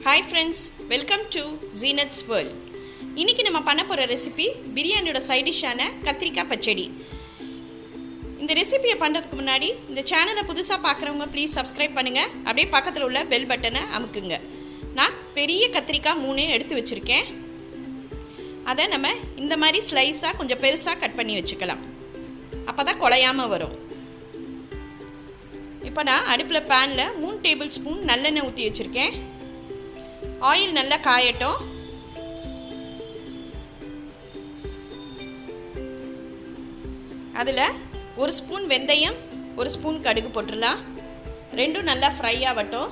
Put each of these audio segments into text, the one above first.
Hi friends, welcome to Zeenath's World. இன்னைக்கு நம்ம பண்ண போற ரெசிபி பிரியாணியோட சைட் டிஷ்ஷான கத்திரிக்காய் பச்சடி. இந்த ரெசிபியை பண்றதுக்கு முன்னாடி இந்த சேனலை புதுசா பார்க்குறவங்க ப்ளீஸ் சப்ஸ்கிரைப் பண்ணுங்க. அப்படியே பக்கத்துல உள்ள பெல் பட்டனை அமுக்குங்க. நான் பெரிய கத்திரிக்காய் 3 எடுத்து வச்சிருக்கேன். அதை நம்ம இந்த மாதிரி ஸ்லைஸா கொஞ்சம் பெருசா கட் பண்ணி வச்சுக்கலாம். அப்பதான் குழையாம வரும். இப்போ நான் அடுப்பில் பேனில் 3 டேபிள் ஸ்பூன் நல்லெண்ணெய் ஊற்றி வச்சுருக்கேன். ஆயில் நல்லா காயட்டும். அதில் 1 ஸ்பூன் வெந்தயம், 1 ஸ்பூன் கடுகு போட்டுடலாம். ரெண்டும் நல்லா ஃப்ரை ஆகட்டும்.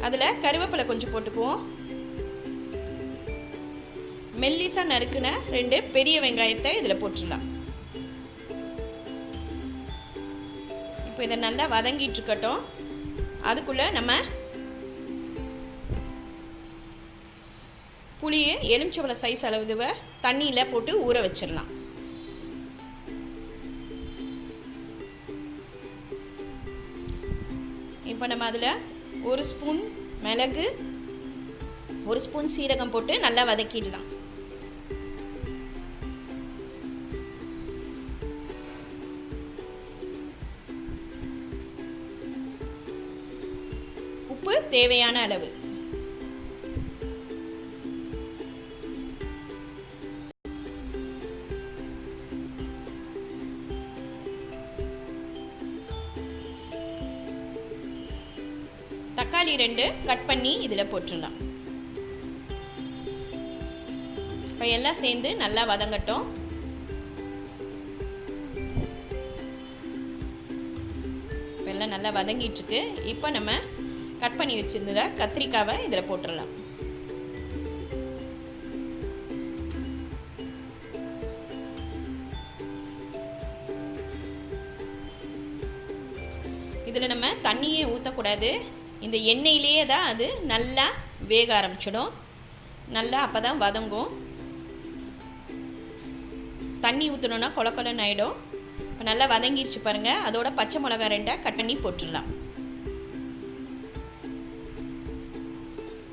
அதில் கருவேப்பிலை கொஞ்சம் போட்டுக்குவோம். மெல்லிசாக நறுக்குன 2 பெரிய வெங்காயத்தை இதில் போட்டுடலாம். இப்போ இதை நல்லா வதங்கிட்டு இருக்கட்டும். அதுக்குள்ளே நம்ம புளியை எலுமிச்சம்பழ சைஸ் அளவுவை தண்ணியில் போட்டு ஊற வச்சிடலாம். இப்போ நம்ம அதில் 1 ஸ்பூன் மிளகு, 1 ஸ்பூன் சீரகம் போட்டு நல்லா வதக்கிடலாம். உப்பு தேவையான அளவு. தக்காளி 2 கட் பண்ணி இதில் போட்டுடலாம். இப்போ எல்லாம் சேர்ந்து நல்லா வதங்கட்டும். எல்லாம் நல்லா வதங்கிட்டு இருக்கு. இப்போ நம்ம கட் பண்ணி வச்சிருந்த கத்திரிக்காவை இதில் போட்டுடலாம். இதில் நம்ம தண்ணியே ஊற்றக்கூடாது. இந்த எண்ணெயிலேயே தான் அது நல்லா வேக ஆரம்பிச்சிடும். நல்லா அப்போ தான் வதங்கும். தண்ணி ஊற்றணுன்னா கொல கொலன்னு ஆகிடும். இப்போ நல்லா வதங்கிடுச்சு பாருங்கள். அதோட பச்சை மிளகாய் 2 கட் பண்ணி போட்டுடலாம்.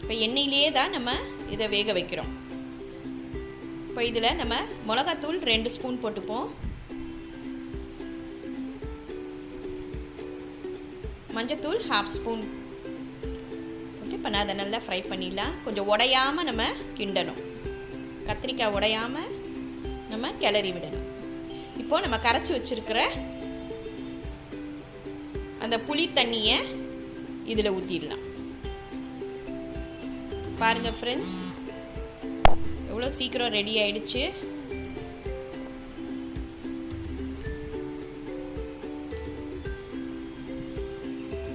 இப்போ எண்ணெயிலேயே தான் நம்ம இதை வேக வைக்கிறோம். இப்போ இதில் நம்ம மிளகாத்தூள் 2 ஸ்பூன் போட்டுப்போம். மஞ்சத்தூள் 1/2 ஸ்பூன் போட்டு இப்போ நான் அதை நல்லா ஃப்ரை பண்ணிடலாம். கொஞ்சம் உடையாமல் நம்ம கிண்டணும். கத்திரிக்காய் உடையாமல் நம்ம கிளறி விடணும். இப்போது நம்ம கரைச்சி வச்சுருக்கிற அந்த புளி தண்ணியை இதில் ஊற்றிடலாம். பாருங்கள் ஃப்ரெண்ட்ஸ், எவ்வளோ சீக்கிரம் ரெடி ஆயிடுச்சு.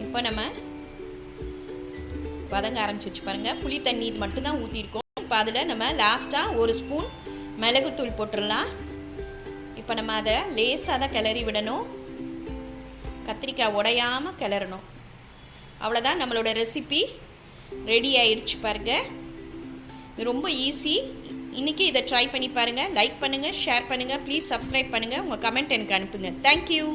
இப்போ நம்ம வதங்க ஆரம்பிச்சிச்சு பாருங்கள். புளி தண்ணி இது மட்டும்தான் ஊற்றிருக்கோம். இப்போ அதில் நம்ம லாஸ்ட்டாக 1 ஸ்பூன் மிளகுத்தூள் போட்டுடலாம். இப்போ நம்ம அதை லேசாக தான் கிளறி விடணும். கத்திரிக்காய் உடையாமல் கிளறணும். அவ்வளோதான், நம்மளோட ரெசிபி ரெடி ஆயிடுச்சு பாருங்க. இது ரொம்ப ஈஸி. இன்றைக்கி இதை ட்ரை பண்ணி பாருங்கள். லைக் பண்ணுங்கள், ஷேர் பண்ணுங்கள், ப்ளீஸ் சப்ஸ்கிரைப் பண்ணுங்கள். உங்கள் கமெண்ட் எனக்கு அனுப்புங்க. தேங்க்யூ.